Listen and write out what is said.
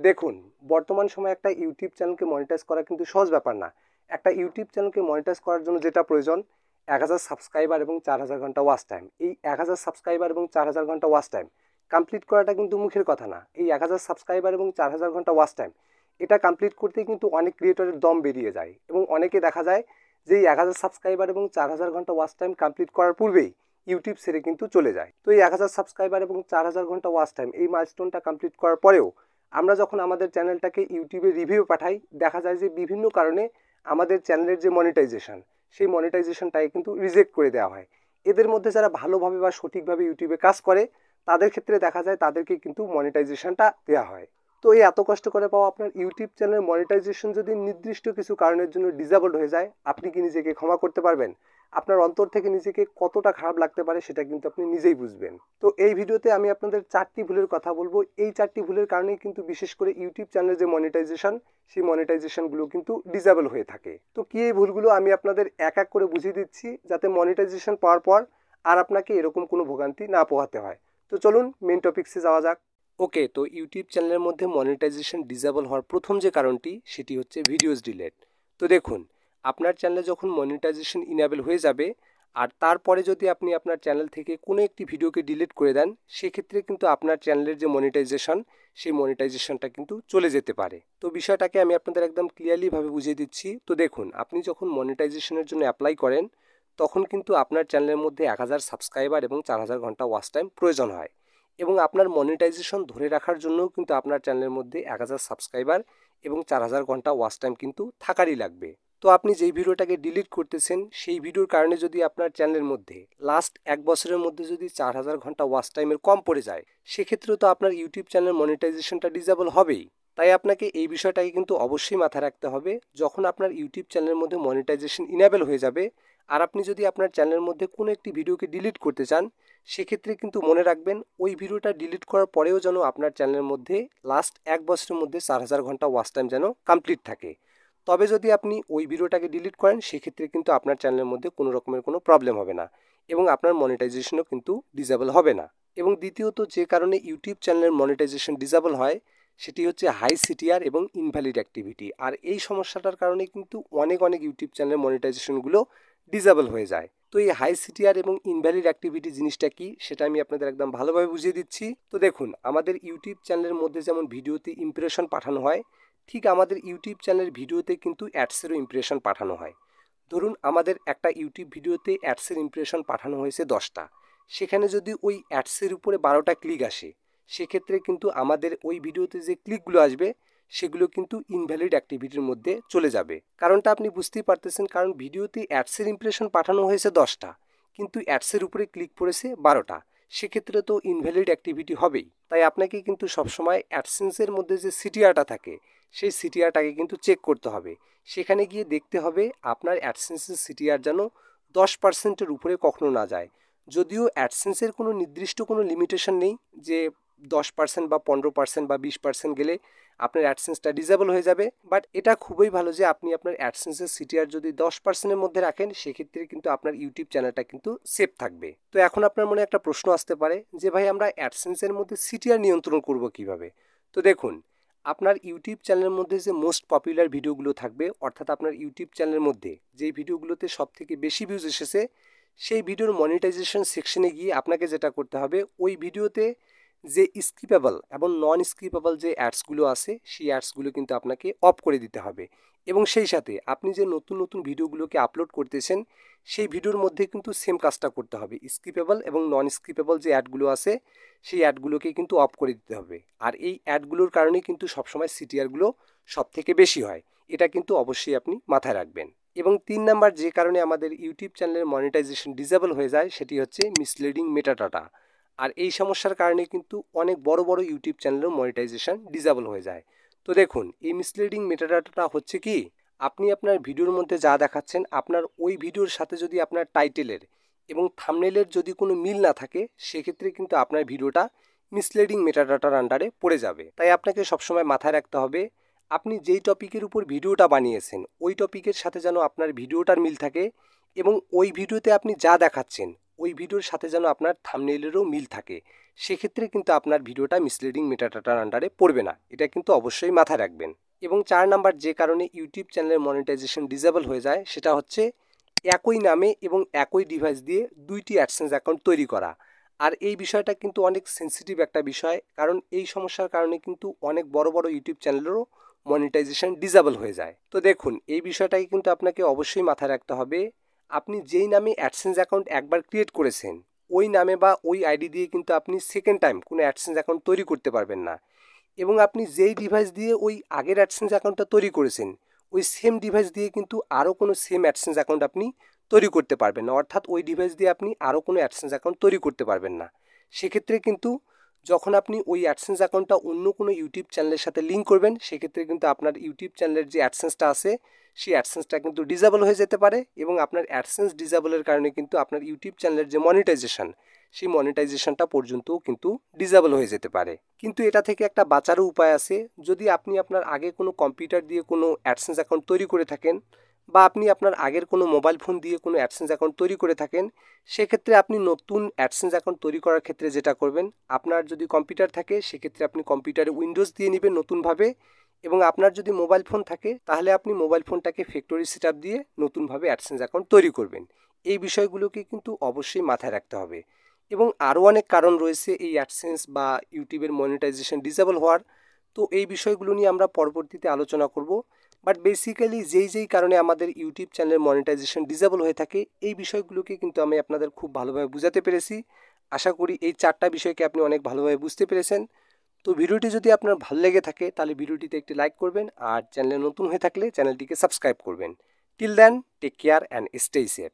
দেখুন, বর্তমান সময়ে একটা ইউটিউব চ্যানেলকে মনিটাইজ করা কিন্তু সহজ ব্যাপার না। একটা ইউটিউব চ্যানেলকে মনিটাইজ করার জন্য যেটা প্রয়োজন ১,০০০ সাবস্ক্রাইবার এবং ৪,০০০ ঘন্টা ওয়াচ টাইম। এই ১,০০০ সাবস্ক্রাইবার এবং ৪,০০০ ঘন্টা ওয়াচ টাইম কমপ্লিট করাটা কিন্তু মুখের কথা না। এই ১,০০০ সাবস্ক্রাইবার এবং ৪,০০০ ঘন্টা ওয়াচ টাইম এটা কমপ্লিট করতে কিন্তু অনেক ক্রিয়েটরের দম বেরিয়ে যায় এবং অনেকে দেখা যায় যে এই ১,০০০ সাবস্ক্রাইবার এবং ৪,০০০ ঘন্টা ওয়াচ টাইম কমপ্লিট করার পূর্বেই ইউটিউব ছেড়ে কিন্তু চলে যায়। তো এই ১,০০০ সাবস্ক্রাইবার এবং ৪,০০০ ঘন্টা ওয়াচ টাইম এই মাইলস্টোনটা কমপ্লিট করার পরেও আমরা যখন আমাদের চ্যানেলটাকে ইউটিউবে রিভিউ পাঠাই, দেখা যায় যে বিভিন্ন কারণে আমাদের চ্যানেলের যে মনিটাইজেশন সেই মনিটাইজেশনটাকে কিন্তু রিজেক্ট করে দেওয়া হয়। এদের মধ্যে যারা ভালোভাবে বা সঠিকভাবে ইউটিউবে কাজ করে তাদের ক্ষেত্রে দেখা যায় তাদেরকে কিন্তু মনিটাইজেশনটা দেওয়া হয়। তো এই এত কষ্ট করে পাওয়া আপনার ইউটিউব চ্যানেলের মনিটাইজেশন যদি নির্দিষ্ট কিছু কারণের জন্য ডিসেবলড হয়ে যায়, আপনি কি নিজেকে ক্ষমা করতে পারবেন? আপনার অন্তর থেকে নিজেকে কতটা খারাপ লাগতে পারে সেটা কিন্তু আপনি নিজেই বুঝবেন। তো এই ভিডিওতে আমি আপনাদের 4টি ভুলের কথা বলবো। এই 4টি ভুলের কারণেই কিন্তু বিশেষ করে ইউটিউব চ্যানেলের যে মনিটাইজেশন সেই মনিটাইজেশনগুলো কিন্তু ডিসেবল হয়ে থাকে। তো কি এই ভুলগুলো আমি আপনাদের এক এক করে বুঝিয়ে দিচ্ছি যাতে মনিটাইজেশন পাওয়ার পর আর আপনাকে এরকম কোনো ভোগান্তি না পোহাতে হয়। তো চলুন মেইন টপিকসে যাওয়া যাক। ওকে, তো ইউটিউব চ্যানেলের মধ্যে মনিটাইজেশন ডিসেবল হওয়ার প্রথম যে কারণটি সেটি হচ্ছে ভিডিওস ডিলেট। তো দেখুন, আপনার চ্যানেলে যখন মনিটাইজেশন ইনেবল হয়ে যাবে আর তারপরে যদি আপনি আপনার চ্যানেল থেকে কোনো একটি ভিডিওকে ডিলিট করে দেন, সেক্ষেত্রে কিন্তু আপনার চ্যানেলের যে মনিটাইজেশন সেই মনিটাইজেশনটা কিন্তু চলে যেতে পারে। তো বিষয়টাকে আমি আপনাদের একদম ক্লিয়ারলিভাবে বুঝিয়ে দিচ্ছি। তো দেখুন, আপনি যখন মনিটাইজেশনের জন্য অ্যাপ্লাই করেন তখন কিন্তু আপনার চ্যানেলের মধ্যে ১,০০০ সাবস্ক্রাইবার এবং ৪,০০০ ঘন্টা ওয়াচ টাইম প্রয়োজন হয় এবং আপনার মনিটাইজেশন ধরে রাখার জন্যও কিন্তু আপনার চ্যানেলের মধ্যে ১,০০০ সাবস্ক্রাইবার এবং ৪,০০০ ঘন্টা ওয়াচ টাইম কিন্তু থাকারই লাগবে। তো আপনি যেই ভিডিওটাকে ডিলিট করতেছেন সেই ভিডিওর কারণে যদি আপনার চ্যানেলের মধ্যে লাস্ট ১ বছরের মধ্যে যদি ৪,০০০ ঘন্টা ওয়াচ টাইমের কম পড়ে যায়, সেক্ষেত্রেও তো আপনার ইউটিউব চ্যানেলের মনিটাইজেশনটা ডিসেবল হবেই। তাই আপনাকে এই বিষয়টাকে কিন্তু অবশ্যই মাথায় রাখতে হবে। যখন আপনার ইউটিউব চ্যানেলের মধ্যে মনিটাইজেশন ইনেবল হয়ে যাবে আর আপনি যদি আপনার চ্যানেলের মধ্যে কোনো একটি ভিডিওকে ডিলিট করতে চান, সেক্ষেত্রে কিন্তু মনে রাখবেন ওই ভিডিওটা ডিলিট করার পরেও যেন আপনার চ্যানেলের মধ্যে লাস্ট ১ বছরের মধ্যে ৪,০০০ ঘন্টা ওয়াচ টাইম যেন কমপ্লিট থাকে। তবে যদি আপনি ওই ভিডিওটাকে ডিলিট করেন সেক্ষেত্রে কিন্তু আপনার চ্যানেলের মধ্যে কোনো রকমের কোনো প্রবলেম হবে না এবং আপনার মনিটাইজেশনও কিন্তু ডিসেবল হবে না। এবং দ্বিতীয়ত যে কারণে ইউটিউব চ্যানেলের মনিটাইজেশন ডিসেবল হয় সেটি হচ্ছে হাই সিটিআর এবং ইনভ্যালিড অ্যাক্টিভিটি। আর এই সমস্যাটার কারণে কিন্তু অনেক ইউটিউব চ্যানেলের মনিটাইজেশনগুলো ডিসেবল হয়ে যায়। তো এই হাই সিটিআর এবং ইনভ্যালিড অ্যাক্টিভিটি জিনিসটা কি সেটা আমি আপনাদের একদম ভালোভাবে বুঝিয়ে দিচ্ছি। তো দেখুন, আমাদের ইউটিউব চ্যানেলের মধ্যে যেমন ভিডিওতে ইমপ্রেশন পাঠানো হয়, ঠিক আমাদের ইউটিউব চ্যানেলের ভিডিওতে কিন্তু অ্যাডসেরও ইমপ্রেশন পাঠানো হয়। ধরুন আমাদের একটা ইউটিউব ভিডিওতে অ্যাডসের ইমপ্রেশন পাঠানো হয়েছে 10টা, সেখানে যদি ওই অ্যাডসের উপরে 12টা ক্লিক আসে, সেক্ষেত্রে কিন্তু আমাদের ওই ভিডিওতে যে ক্লিকগুলো আসবে সেগুলো কিন্তু ইনভ্যালিড অ্যাক্টিভিটির মধ্যে চলে যাবে। কারণটা আপনি বুঝতেই পারতেছেন, কারণ ভিডিওতে অ্যাডসের ইমপ্রেশন পাঠানো হয়েছে 10টা কিন্তু অ্যাডসের উপরে ক্লিক পড়েছে 12টা, সেক্ষেত্রে তো ইনভ্যালিড অ্যাক্টিভিটি হবেই। তাই আপনাকে কিন্তু সবসময় অ্যাডসেন্সের মধ্যে যে সিটিআরটা থাকে সেই সিটিআরটাকে কিন্তু চেক করতে হবে। সেখানে গিয়ে দেখতে হবে আপনার অ্যাডসেন্সের সিটিআর যেন 10%-এর উপরে কখনো না যায়। যদিও অ্যাডসেন্সের কোনো নির্দিষ্ট কোনো লিমিটেশন নেই যে 10% বা 15% বা 20% গেলে আপনার অ্যাডসেন্সটা ডিসেবল হয়ে যাবে, বাট এটা খুবই ভালো যে আপনি আপনার অ্যাডসেন্সের সিটিআর যদি 10%-এর মধ্যে রাখেন সেক্ষেত্রে কিন্তু আপনার ইউটিউব চ্যানেলটা কিন্তু সেফ থাকবে। তো এখন আপনার মনে একটা প্রশ্ন আসতে পারে যে ভাই আমরা অ্যাডসেন্সের মধ্যে সিটিআর নিয়ন্ত্রণ করব কিভাবে? তো দেখুন, আপনার ইউটিউব চ্যানেলের মধ্যে যে মোস্ট পপুলার ভিডিওগুলো থাকবে, অর্থাৎ আপনার ইউটিউব চ্যানেলের মধ্যে যেই ভিডিওগুলোতে সবথেকে বেশি ভিউজ এসেছে, সেই ভিডিওর মনিটাইজেশন সেকশনে গিয়ে আপনাকে যেটা করতে হবে ওই ভিডিওতে যে স্কিপেবল এবং নন স্কিপেবল যে অ্যাডসগুলো আছে সেই অ্যাডসগুলো কিন্তু আপনাকে অফ করে দিতে হবে এবং সেই সাথে আপনি যে নতুন ভিডিওগুলোকে আপলোড করতেছেন সেই ভিডিওর মধ্যে কিন্তু সেম কাজটা করতে হবে। স্কিপেবল এবং নন স্কিপেবল যে অ্যাডগুলো আছে সেই অ্যাডগুলোকে কিন্তু অফ করে দিতে হবে। আর এই অ্যাডগুলোর কারণে কিন্তু সবসময় সিটিআরগুলো সব থেকে বেশি হয়, এটা কিন্তু অবশ্যই আপনি মাথায় রাখবেন। এবং 3 নাম্বার যে কারণে আমাদের ইউটিউব চ্যানেলের মনিটাইজেশন ডিসেবল হয়ে যায় সেটি হচ্ছে মিসলিডিং মেটাডাটা। আর এই সমস্যার কারণে কিন্তু অনেক বড় ইউটিউব চ্যানেলের মনিটাইজেশন ডিসেবল হয়ে যায়। তো দেখুন, এই মিসলিডিং মেটাডাটাটা হচ্ছে কি, আপনি আপনার ভিডিওর মধ্যে যা দেখাচ্ছেন আপনার ওই ভিডিওর সাথে যদি আপনার টাইটেলের এবং থাম্বনেইলের যদি কোনো মিল না থাকে সেক্ষেত্রে কিন্তু আপনার ভিডিওটা মিসলিডিং মেটাডাটার আন্ডারে পড়ে যাবে। তাই আপনাকে সবসময় মাথায় রাখতে হবে আপনি যেই টপিকের উপর ভিডিওটা বানিয়েছেন ওই টপিকের সাথে যেন আপনার ভিডিওটার মিল থাকে এবং ওই ভিডিওতে আপনি যা দেখাচ্ছেন ওই ভিডিওর সাথে যেন আপনার থাম্বনেইলেরও মিল থাকে। সেক্ষেত্রে কিন্তু আপনার ভিডিওটা মিসলিডিং মেটাডাটার আন্ডারে পড়বে না। এটা কিন্তু অবশ্যই মাথায় রাখবেন। এবং 4 নাম্বার যে কারণে ইউটিউব চ্যানেলের মনিটাইজেশন ডিসেবল হয়ে যায় সেটা হচ্ছে একই নামে এবং একই ডিভাইস দিয়ে দুইটি অ্যাডসেন্স অ্যাকাউন্ট তৈরি করা। আর এই বিষয়টা কিন্তু অনেক সেন্সিটিভ একটা বিষয়, কারণ এই সমস্যার কারণে কিন্তু অনেক বড় বড় ইউটিউব চ্যানেলেরও মনিটাইজেশন ডিসেবল হয়ে যায়। তো দেখুন, এই বিষয়টাকে কিন্তু আপনাকে অবশ্যই মাথায় রাখতে হবে। আপনি যেই নামে অ্যাডসেন্স অ্যাকাউন্ট একবার ক্রিয়েট করেছেন, ওই নামে বা ওই আইডি দিয়ে কিন্তু আপনি সেকেন্ড টাইম কোনো অ্যাডসেন্স অ্যাকাউন্ট তৈরি করতে পারবেন না। এবং আপনি যেই ডিভাইস দিয়ে ওই আগের অ্যাডসেন্স অ্যাকাউন্টটা তৈরি করেছেন, ওই সেম ডিভাইস দিয়ে কিন্তু আরও কোনো সেম অ্যাডসেন্স অ্যাকাউন্ট আপনি তৈরি করতে পারবেন না। অর্থাৎ ওই ডিভাইস দিয়ে আপনি আরও কোনো অ্যাডসেন্স অ্যাকাউন্ট তৈরি করতে পারবেন না। সেক্ষেত্রে কিন্তু যখন আপনি ওই অ্যাডসেন্স অ্যাকাউন্টটা অন্য কোনো ইউটিউব চ্যানেলের সাথে লিঙ্ক করবেন, সেক্ষেত্রে কিন্তু আপনার ইউটিউব চ্যানেলের যে অ্যাডসেন্সটা আছে সেই অ্যাডসেন্সটা কিন্তু ডিসেবল হয়ে যেতে পারে। এবং আপনার অ্যাডসেন্স ডিসেবলের কারণে কিন্তু আপনার ইউটিউব চ্যানেলের যে মনিটাইজেশন, সেই মনিটাইজেশনটা পর্যন্তও কিন্তু ডিসেবল হয়ে যেতে পারে। কিন্তু এটা থেকে একটা বাঁচারও উপায় আছে। যদি আপনি আপনার আগে কোনো কম্পিউটার দিয়ে কোনো অ্যাডসেন্স অ্যাকাউন্ট তৈরি করে থাকেন, বা আপনি আপনার আগের কোনো মোবাইল ফোন দিয়ে কোনো অ্যাডসেন্স অ্যাকাউন্ট তৈরি করে থাকেন, সেক্ষেত্রে আপনি নতুন অ্যাডসেন্স অ্যাকাউন্ট তৈরি করার ক্ষেত্রে যেটা করবেন, আপনার যদি কম্পিউটার থাকে সেক্ষেত্রে আপনি কম্পিউটারে উইন্ডোজ দিয়ে নেবেন নতুনভাবে। এবং আপনার যদি মোবাইল ফোন থাকে তাহলে আপনি মোবাইল ফোনটাকে ফ্যাক্টরি সেটআপ দিয়ে নতুনভাবে অ্যাডসেন্স অ্যাকাউন্ট তৈরি করবেন। এই বিষয়গুলোকে কিন্তু অবশ্যই মাথায় রাখতে হবে। এবং আরও অনেক কারণ রয়েছে এই অ্যাডসেন্স বা ইউটিউবের মনিটাইজেশন ডিসেবল হওয়ার। তো এই বিষয়গুলো নিয়ে আমরা পরবর্তীতে আলোচনা করব। বাট বেসিক্যালি যেই কারণে আমাদের ইউটিউব চ্যানেলের মনিটাইজেশন ডিসেবল হয়ে থাকে, এই বিষয়গুলোকে কিন্তু আমি আপনাদের খুব ভালোভাবে বুঝাতে পেরেছি। আশা করি এই 4টা বিষয়কে আপনি অনেক ভালোভাবে বুঝতে পেরেছেন। তো ভিডিওটি যদি আপনার ভালো লেগে থাকে তাহলে ভিডিওটিতে একটি লাইক করবেন, আর চ্যানেলে নতুন হয়ে থাকলে চ্যানেলটিকে সাবস্ক্রাইব করবেন। Till then, take care and stay safe.